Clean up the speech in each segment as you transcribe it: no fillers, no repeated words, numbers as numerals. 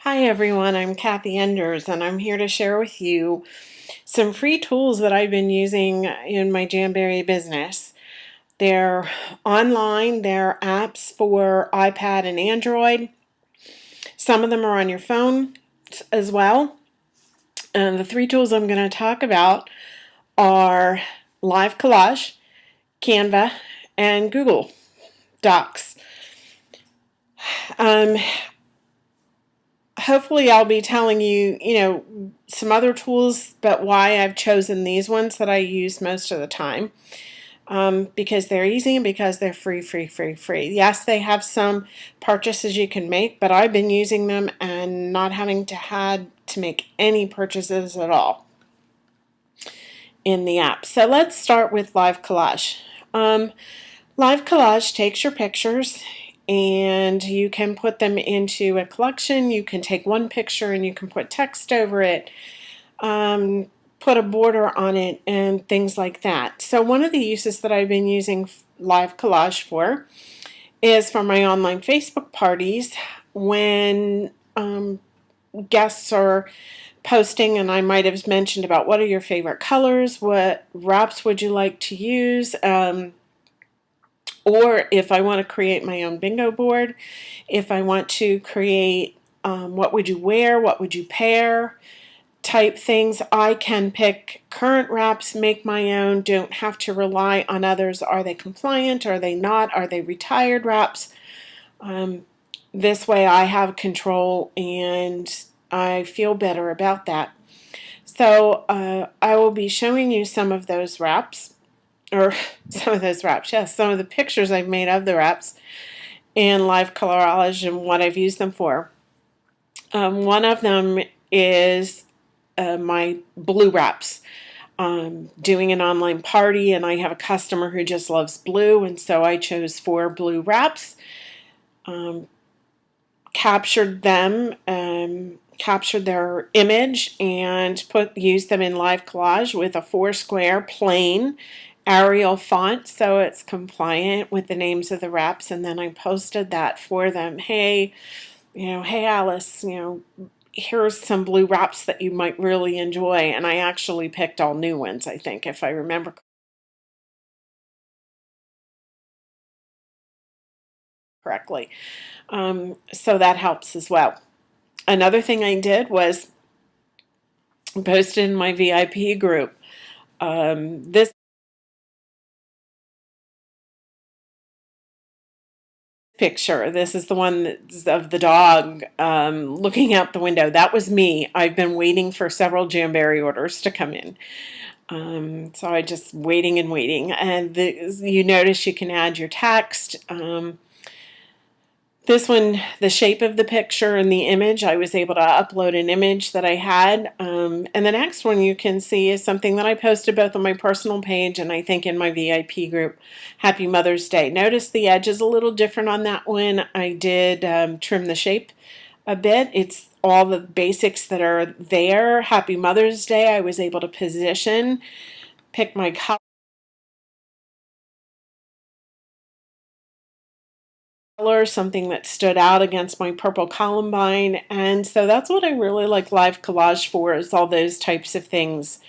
Hi everyone, I'm Kathy Enders and I'm here to share with you some free tools that I've been using in my Jamberry business. They're online, they're apps for iPad and Android. Some of them are on your phone as well. And the three tools I'm going to talk about are Live Collage, Canva, and Google Docs. Um, Hopefully I'll be telling you, some other tools, but why I've chosen these ones that I use most of the time. Because they're easy and because they're free. Yes, they have some purchases you can make, but I've been using them and not having to make any purchases at all in the app. So let's start with Live Collage. Live Collage takes your pictures and you can put them into a collection. You can take one picture and you can put text over it, put a border on it, and things like that. So one of the uses that I've been using Live Collage for is for my online Facebook parties when guests are posting, and I might have mentioned about what are your favorite colors, what wraps would you like to use, or if I want to create my own bingo board, if I want to create what would you wear, what would you pair type things, I can pick current wraps, make my own, don't have to rely on others. Are they compliant? Are they not? Are they retired wraps? This way I have control and I feel better about that. So I will be showing you some of those wraps, or some of those wraps, yes, some of the pictures I've made of the wraps in Live Collage and what I've used them for. One of them is my blue wraps. Doing an online party and I have a customer who just loves blue, and so I chose 4 blue wraps, captured them, captured their image and used them in Live Collage with a 4-square plain Arial font so it's compliant with the names of the wraps, and then I posted that for them. Hey, hey Alice, here's some blue wraps that you might really enjoy, and I actually picked all new ones, I think, if I remember correctly. So that helps as well. Another thing I did was posted in my VIP group. This picture, this is the one of the dog looking out the window. That was me. I've been waiting for several Jamberry orders to come in. So I just waiting and waiting. And you notice you can add your text. This one, the shape of the picture and the image, I was able to upload an image that I had. And the next one you can see is something that I posted both on my personal page and I think in my VIP group, Happy Mother's Day. Notice the edge is a little different on that one. I did trim the shape a bit. It's all the basics that are there. Happy Mother's Day, I was able to position, pick my color, something that stood out against my purple columbine, and so that's what I really like Live Collage for, is all those types of things.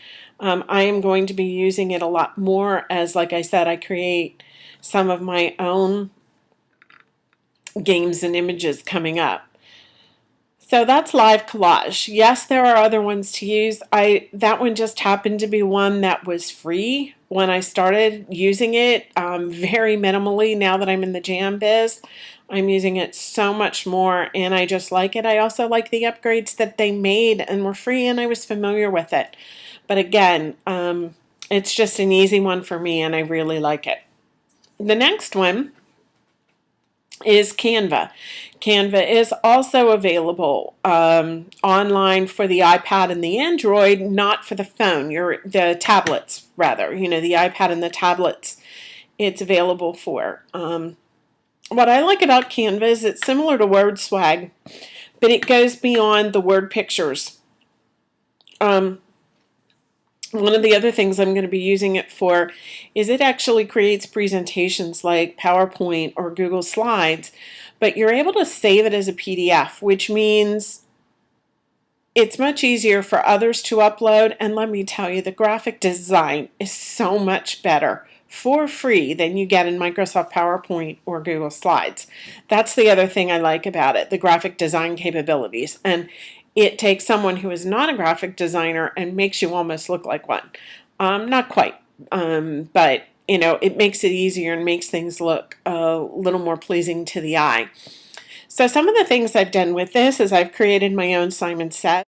I am going to be using it a lot more as, like I said, I create some of my own games and images coming up. So that's Live Collage. Yes, there are other ones to use. That one just happened to be one that was free when I started using it, very minimally. Now that I'm in the Jam Biz, I'm using it so much more, and I just like it. I also like the upgrades that they made and were free, and I was familiar with it. But again, it's just an easy one for me, and I really like it. The next one is Canva. Canva is also available online for the iPad and the Android, not for the phone, the tablets rather, the iPad and the tablets it's available for. What I like about Canva is it's similar to WordSwag, but it goes beyond the word pictures. One of the other things I'm going to be using it for is it actually creates presentations like PowerPoint or Google Slides, but you're able to save it as a PDF, which means it's much easier for others to upload, and let me tell you, the graphic design is so much better for free than you get in Microsoft PowerPoint or Google Slides. That's the other thing I like about it, the graphic design capabilities. And it takes someone who is not a graphic designer and makes you almost look like one. Not quite, but you know, it makes it easier and makes things look a little more pleasing to the eye. So some of the things I've done with this is I've created my own Simon set.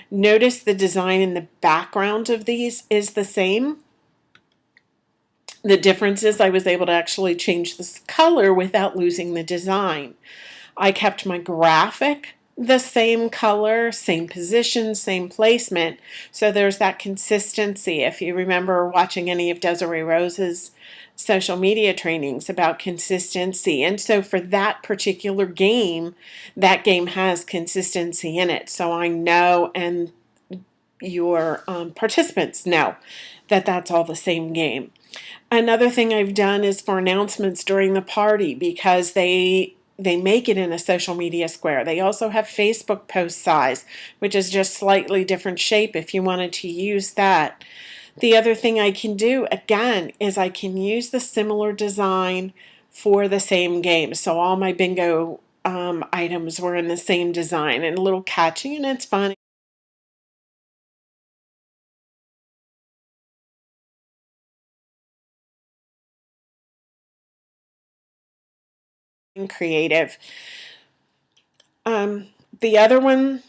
Notice the design in the background of these is the same. The difference is I was able to actually change this color without losing the design. I kept my graphic the same color, same position, same placement. So there's that consistency. If you remember watching any of Desiree Rose's social media trainings about consistency. And so for that particular game, that game has consistency in it. So I know, and your participants know, that that's all the same game. Another thing I've done is for announcements during the party, because they make it in a social media square. They also have Facebook post size, which is just slightly different shape if you wanted to use that. The other thing I can do, again, is I can use the similar design for the same game. So all my bingo items were in the same design, and a little catchy, and it's fun and creative. The other one,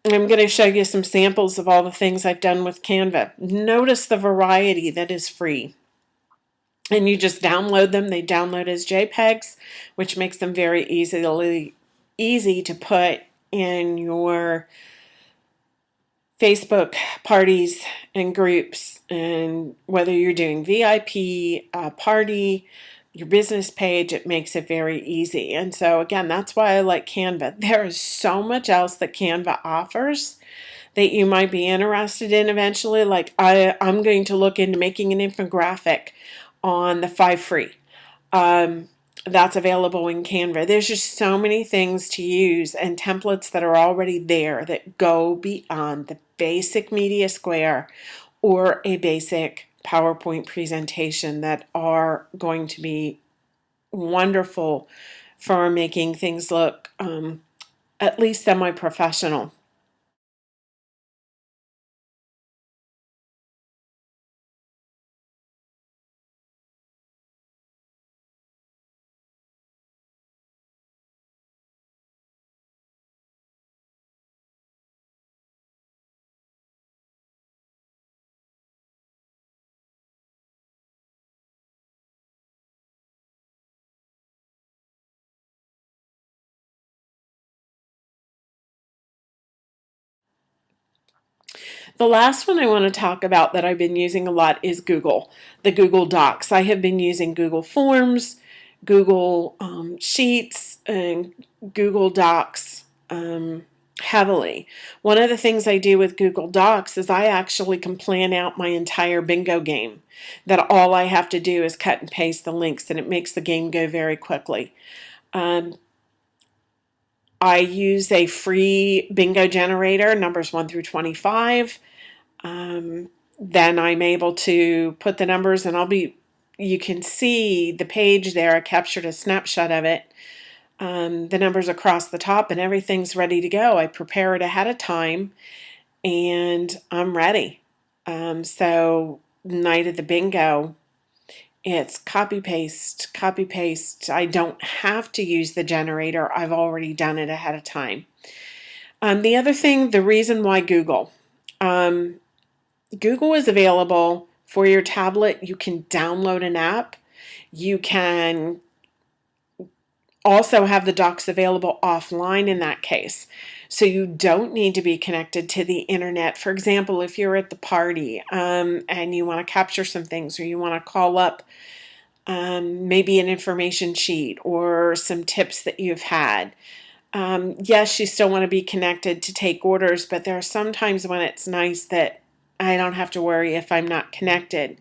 I'm going to show you some samples of all the things I've done with Canva. Notice the variety that is free. And you just download them. They download as JPEGs, which makes them very easy to put in your Facebook parties and groups. And whether you're doing VIP, party, your business page, it makes it very easy. And so again, that's why I like Canva. There is so much else that Canva offers that you might be interested in eventually. Like I'm going to look into making an infographic on the 5 free. That's available in Canva. There's just so many things to use and templates that are already there that go beyond the basic media square or a basic PowerPoint presentation that are going to be wonderful for making things look at least semi-professional. The last one I want to talk about that I've been using a lot is Google, the Google Docs. I have been using Google Forms, Google Sheets, and Google Docs heavily. One of the things I do with Google Docs is I actually can plan out my entire bingo game, that all I have to do is cut and paste the links, and it makes the game go very quickly. Um, I use a free bingo generator, numbers 1 through 25. Then I'm able to put the numbers, and you can see the page there. I captured a snapshot of it. The numbers across the top, and everything's ready to go. I prepare it ahead of time, and I'm ready. So night of the bingo, it's copy paste, copy paste. I don't have to use the generator. I've already done it ahead of time. The other thing, the reason why Google. Google is available for your tablet. You can download an app. You can also have the docs available offline in that case. So you don't need to be connected to the internet. For example, if you're at the party and you want to capture some things, or you want to call up maybe an information sheet or some tips that you've had. Yes, you still want to be connected to take orders, but there are some times when it's nice that I don't have to worry if I'm not connected.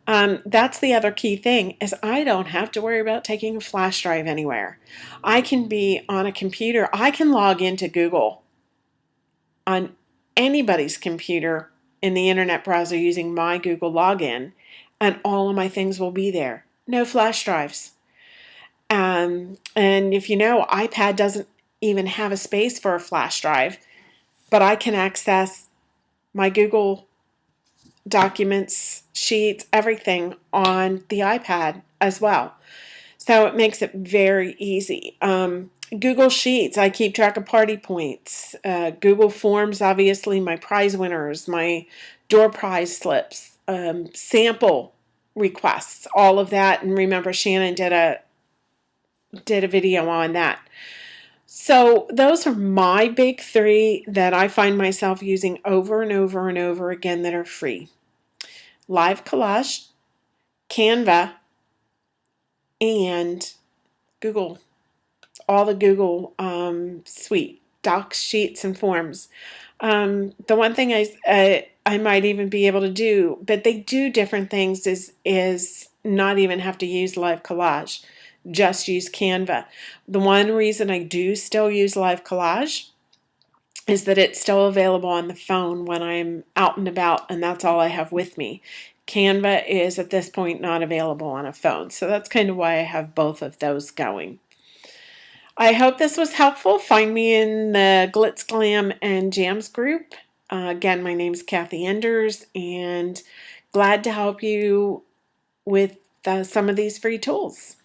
That's the other key thing, is I don't have to worry about taking a flash drive anywhere. I can be on a computer. I can log into Google on anybody's computer in the internet browser using my Google login, and all of my things will be there. No flash drives. And if you know, iPad doesn't even have a space for a flash drive, but I can access my Google documents, sheets, everything on the iPad as well. So it makes it very easy. Google Sheets, I keep track of party points. Google Forms, obviously, my prize winners, my door prize slips, sample requests, all of that. And remember, Shannon did a video on that. So those are my big three that I find myself using over and over and over again that are free. Live Collage, Canva, and Google. All the Google suite, docs, sheets, and forms. The one thing I might even be able to do, but they do different things, is not even have to use Live Collage. Just use Canva. The one reason I do still use Live Collage is that it's still available on the phone when I'm out and about, and that's all I have with me. Canva is at this point not available on a phone, so that's kind of why I have both of those going. I hope this was helpful. Find me in the Glitz, Glam, and Jams group. Again, my name is Kathy Enders, and glad to help you with some of these free tools.